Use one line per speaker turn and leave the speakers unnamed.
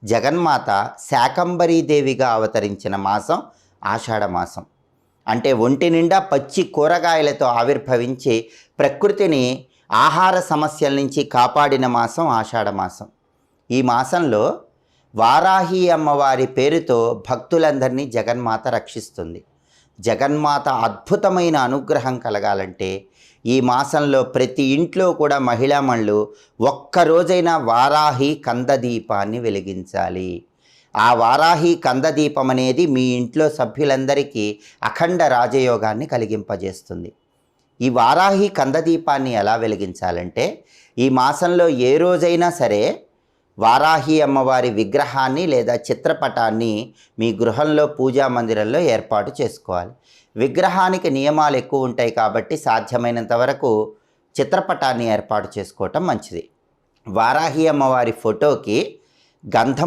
జగన్మాత శాకంబరీదేవిగా అవతరించిన మాసం ఆషాఢమాసం. అంటే ఒంటి నిండా పచ్చి కూరగాయలతో ఆవిర్భవించి ప్రకృతిని ఆహార సమస్యల నుంచి కాపాడిన మాసం ఆషాఢమాసం. ఈ మాసంలో వారాహి అమ్మవారి పేరుతో భక్తులందరినీ జగన్మాత రక్షిస్తుంది. జగన్మాత అద్భుతమైన అనుగ్రహం కలగాలంటే ఈ మాసంలో ప్రతి ఇంట్లో కూడా మహిళామణులు ఒక్కరోజైనా వారాహి కందదీపాన్ని వెలిగించాలి. ఆ వారాహి కందదీపం అనేది మీ ఇంట్లో సభ్యులందరికీ అఖండ రాజయోగాన్ని కలిగింపజేస్తుంది. ఈ వారాహి కందదీపాన్ని ఎలా వెలిగించాలంటే ఈ మాసంలో ఏ రోజైనా సరే వారాహి అమ్మవారి విగ్రహాన్ని లేదా చిత్రపటాన్ని మీ గృహంలో పూజా మందిరంలో ఏర్పాటు చేసుకోవాలి. విగ్రహానికి నియమాలు ఎక్కువ ఉంటాయి కాబట్టి సాధ్యమైనంత వరకు చిత్రపటాన్ని ఏర్పాటు చేసుకోవటం మంచిది. వారాహి అమ్మవారి ఫోటోకి గంధం